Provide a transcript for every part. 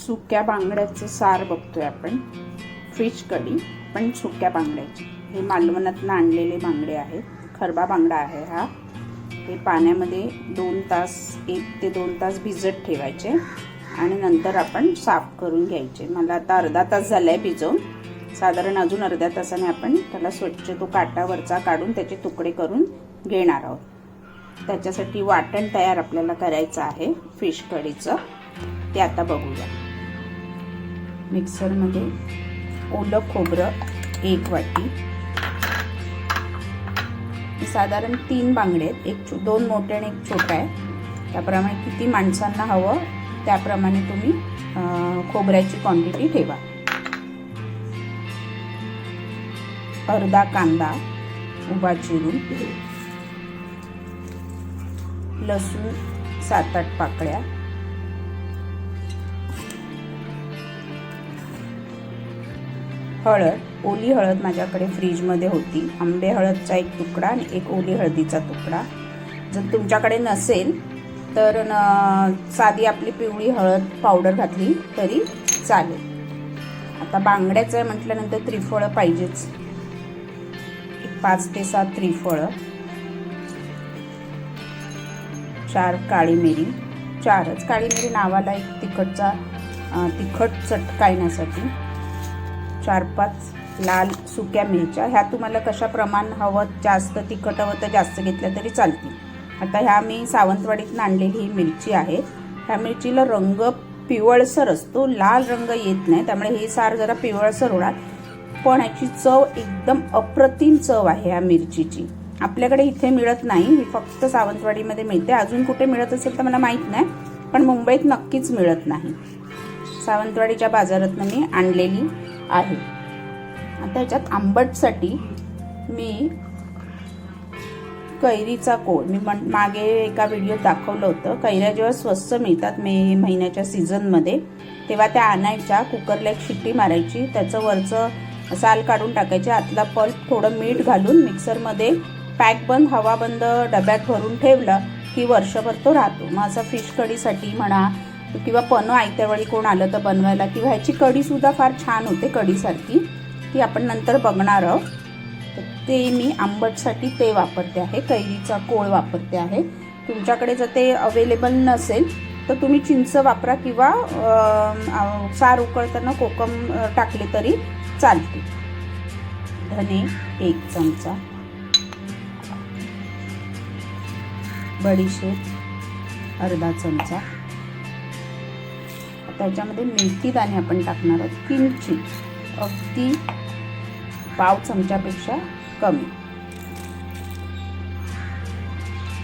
सुक्या बांगड्याचं सार बघतोय आपण. फिश कढी पण सुक्या बांगड्याची. हे मालवणातून आणलेले बांगडे आहेत. खरबा बांगडा आहे हा. हे पाण्यामध्ये 2 तास 1 ते 2 तास भिजत ठेवायचे आणि नंतर आपण साफ करून घ्यायचे. मला आता अर्धा तास झालाय भिजवून. साधारण अजून अर्ध्या तासाने आपण त्याला स्वच्छ तो काटावरचा काढून त्याचे तुकडे करून घेणार आहोत. त्याच्यासाठी वाटण तयार आपल्याला करायचं आहे फिश कढीचं. ते आता बघूया. मिक्सरमध्ये ओलं खोबरं 1 वाटी. साधारण 3 बांगडे आहेत. 2 मोठे आणि 1 छोटा आहे. त्याप्रमाणे किती माणसांना हवं त्याप्रमाणे तुम्ही खोबऱ्याची क्वांटिटी ठेवा. अर्धा कांदा उभा चिरून, लसूण 7-8 पाकळ्या, हळद, ओली हळद माझ्याकडे फ्रीजमध्ये होती. आंबे हळदचा 1 तुकडा आणि 1 ओली हळदीचा तुकडा. जर तुमच्याकडे नसेल तर साधी आपली पिवळी हळद पावडर घातली तरी चालेल. आता बांगड्याचं आहे म्हटल्यानंतर त्रिफळं पाहिजेच. 5 ते 7 त्रिफळं, 4 काळी मिरी, 4च काळी मिरी नावाला एक तिखट चटका येण्यासाठी, 4-5 लाल सुक्या मिरच्या. ह्या तुम्हाला कशा प्रमाण हवं, जास्त तिखट हवं तर जास्त घेतल्या तरी चालतील. आता ह्या मी सावंतवाडीतून आणलेली ही मिरची आहे. ह्या मिरचीला रंग पिवळसर असतो, लाल रंग येत नाही. त्यामुळे हे सार जरा पिवळसर होणार, पण ह्याची चव एकदम अप्रतिम चव आहे ह्या मिरचीची. आपल्याकडे इथे मिळत नाही, ही फक्त सावंतवाडीमध्ये मिळते. अजून कुठे मिळत असेल तर मला माहीत नाही, पण मुंबईत नक्कीच मिळत नाही. सावंतवाडीच्या बाजारातून मी आणलेली आहे. आता याच्यात आंबटसाठी मी कैरीचा कोळ, मी मागे एका व्हिडिओत दाखवलं होतं. कैऱ्या जेव्हा स्वस्त मिळतात मे महिन्याच्या सीझनमध्ये, तेव्हा त्या आणायच्या, कुकरला 1 शिट्टी मारायची, त्याचं वरचं साल काढून टाकायचे, आतला पल्प थोडं मीठ घालून मिक्सरमध्ये पॅक बंद हवाबंद डब्यात भरून ठेवलं की वर्षभर तो राहतो. मग असं फिश कढीसाठी म्हणा किंवा पन्ह आयत्या वेळी कोण आलं तर बनवायला, किंवा ह्याची कढीसुद्धा फार छान होते कढीसारखी, ती आपण नंतर बघणार आहोत. तर ते मी आंबटसाठी ते वापरते आहे, कैरीचा कोळ वापरते आहे. तुमच्याकडे जर ते अवेलेबल नसेल तर तुम्ही चिंच वापरा किंवा सार उकळताना कोकम टाकले तरी चालते. धने 1 चमचा, बडीशेप अर्धा चमचा. आता याच्यामध्ये मेथी दाणे आपण टाकणार आहोत किंचित, अगदी पाव चमच्यापेक्षा कमी.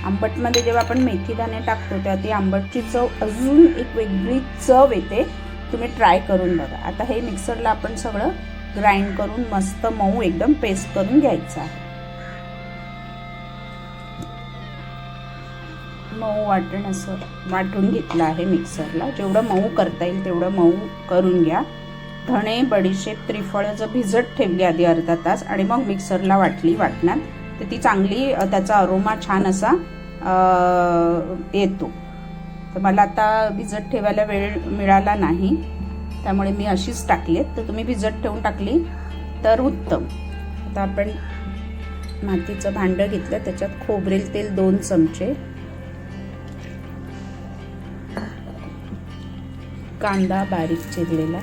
आंबटमध्ये जेव्हा आपण मेथी दाणे टाकतो तेव्हा ती आंबटची चव अजून एक वेगळी चव येते. तुम्ही ट्राय करून बघा. आता हे मिक्सरला आपण सगळं ग्राइंड करून मस्त मऊ एकदम पेस्ट करून घ्यायचं आहे. मऊ वाटण असं वाटून घेतलं आहे मिक्सरला. जेवढं मऊ करता येईल तेवढं मऊ करून घ्या. धणे, बडीशेप, त्रिफळं जर भिजत ठेवली आधी अर्धा तास आणि मग मिक्सरला वाटणात तर ती चांगली, त्याचा अरोमा छान असा येतो. तर मला आता भिजत ठेवायला वेळ मिळाला नाही, त्यामुळे मी अशीच टाकली. तर तुम्ही भिजत ठेवून टाकली तर उत्तम. आता आपण मातीचं भांडं घेतलं, त्याच्यात खोबरेल तेल 2 चमचे, कांदा बारीक चिरलेला,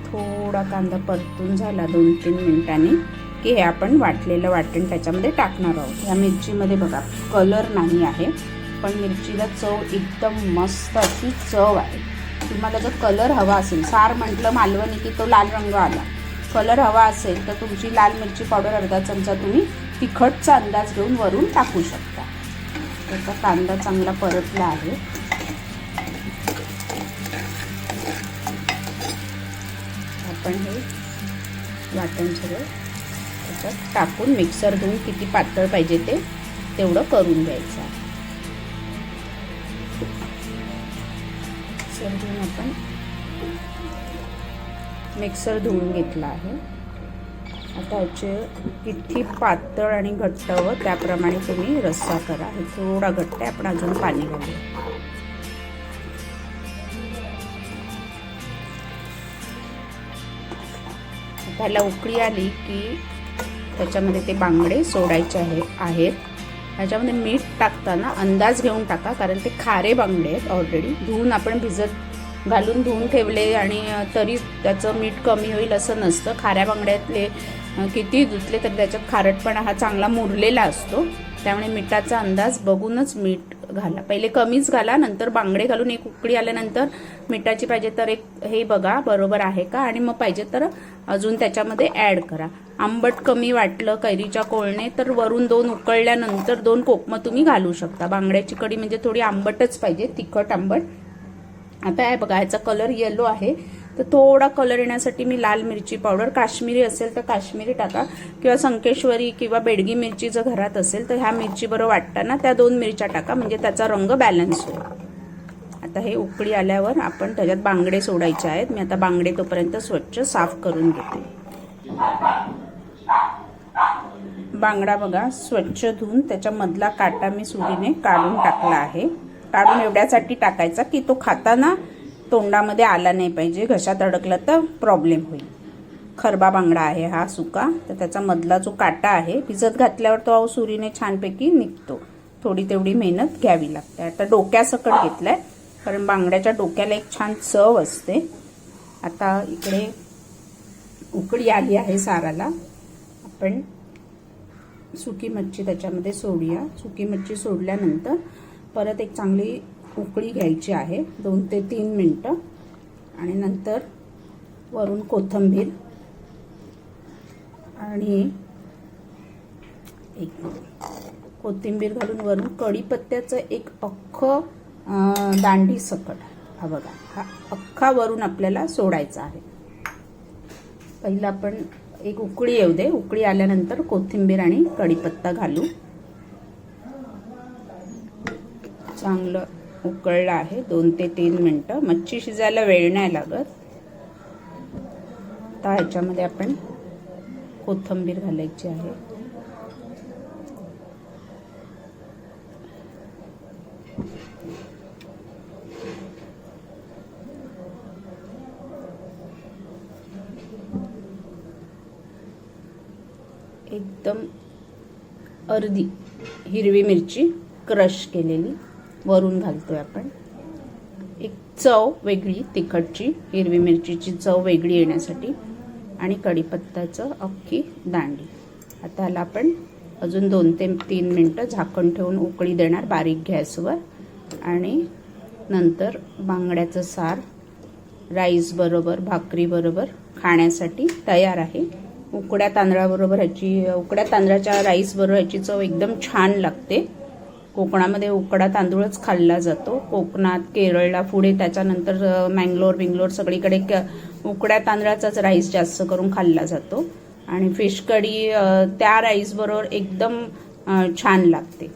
थोडा कांदा परतून झाला 2-3 मिनिटांनी की हे आपण वाटलेलं वाटण त्याच्यामध्ये टाकणार आहोत. या मिरचीमध्ये बघा कलर नाही आहे, पण मिरचीला चव एकदम मस्त अशी चव आहे. तुम्हाला जर कलर हवा असेल, सार म्हटलं मालवणी की तो लाल रंग आला, कलर हवा असेल तर तुमची लाल मिरची पावडर अर्धा चमचा तुम्ही तिखटचा अंदाज घेऊन वरून टाकू शकता. त्याचा कांदा चांगला परतला आहे. आपण हे वाटण सगळं त्याच्यात टाकून मिक्सर धुवून किती पातळ पाहिजे ते तेवढं करून घ्यायचं आहे. मिक्सर धुवून आपण मिक्सर धुवून घेतला आहे. आता ह्याचे किती पातळ आणि घट्ट व त्याप्रमाणे तुम्ही रस्सा करा. हे थोडा घट्ट आहे, आपण अजून पाणी घालूया. त्याला उकळी आली की त्याच्यामध्ये ते बांगडे सोडायचे आहेत. ह्याच्यामध्ये मीठ टाकताना अंदाज घेऊन टाका, कारण ते खारे बांगडे आहेत. ऑलरेडी धुवून आपण घालून धुवून ठेवले आणि तरी त्याचं मीठ कमी होईल असं नसतं. खाऱ्या बांगड्यातले किती धुतले तरी त्याच्यात खारटपणा हा चांगला मुरलेला असतो. त्यामुळे मिठाचा अंदाज बघूनच मीठ घाला. पहिले कमीच घाला, नंतर बांगडे घालून एक उकळी आल्यानंतर मिठाची पाहिजे तर एक हे बघा बरोबर आहे का, आणि मग पाहिजे तर अजून त्याच्यामध्ये ॲड करा. आंबट कमी वाटलं कैरीच्या कोळने तर वरून 2 उकळल्यानंतर 2 कोकमं तुम्ही घालू शकता. बांगड्याची कढी म्हणजे थोडी आंबटच पाहिजे, तिखट आंबट. आता हे बघा, ह्याचा कलर येलो आहे, तर थोडा कलर येण्यासाठी मी लाल मिरची पावडर, काश्मीरी असेल तर काश्मीरी टाका, किंवा संकेश्वरी किंवा बेडगी मिरची जर घरात असेल तर ह्या मिरची बरोबर वाटताना त्या 2 मिरच्या टाका, म्हणजे त्याचा रंग बॅलन्स होईल. आता हे उकळी आल्यावर आपण त्याच्यात बांगडे सोडायचे आहेत. मी आता बांगडे तोपर्यंत स्वच्छ साफ करून घेते. बांगडा बघा स्वच्छ धुवून त्याच्यामधला काटा मी सुरीने काढून टाकला आहे. काढून एवढ्यासाठी टाकायचा की तो खाताना तोंडामध्ये आला नाही पाहिजे, घशात अडकला तर प्रॉब्लेम होईल. खरबा बांगडा आहे हा सुका, तर त्याचा मधला जो काटा आहे भिजत घातल्यावर तो सुरीने छानपैकी निघतो. थोडी तेवढी मेहनत घ्यावी लागते. आता डोक्यासकट घेतलाय, कारण बांगड्याच्या डोक्याला एक छान चव असते. आता इकडे उकळी आली आहे साराला, आपण सुकी मच्छी त्याच्यामध्ये सोडूया. सुकी मच्छी सोडल्यानंतर परत एक चांगली उकळी घ्यायची आहे, 2 ते 3 मिनटं, आणि नंतर वरून कोथिंबीर आणि कोथिंबीर घालून वरून कढीपत्त्याचं एक अख्खं दांडी सकट, हा बघा, हा अख्खा वरून आपल्याला सोडायचा आहे. पहिला आपण एक उकळी येऊ दे, उकळी आल्यानंतर कोथिंबीर आणि कढीपत्ता घालू. चांगलं उकळलं आहे, 2 ते 3 मिनटं. मच्छी शिजायला वेळ नाही लागत. आता ह्याच्यामध्ये आपण कोथिंबीर घालायची आहे. एकदम अर्धी हिरवी मिरची क्रश केलेली वरून घालतोय आपण. एक चव वेगळी तिखटची, हिरवी मिरचीची चव वेगळी येण्यासाठी, आणि कढीपत्त्याचं अख्खी दांडी. आता ह्याला आपण अजून 2 ते 3 मिनटं झाकण ठेवून उकळी देणार बारीक गॅसवर, आणि नंतर बांगड्याचं सार राईस बरोबर भाकरी बरोबर खाण्यासाठी तयार आहे. उकड्या तांदळाबरोबर उकड्या तांदळाच्या राईस बरोबर ह्याची चव एकदम छान लागते. कोकणामध्ये उकडा तांदूळच खाल्ला जातो. कोकणात, केरळला, पुढे त्याच्यानंतर मँगलोर सगळीकडे उकड्या तांदळाचाच राईस जास्त करून खाल्ला जातो, आणि फिश कढी त्या राईस बरोबर एकदम छान लागते.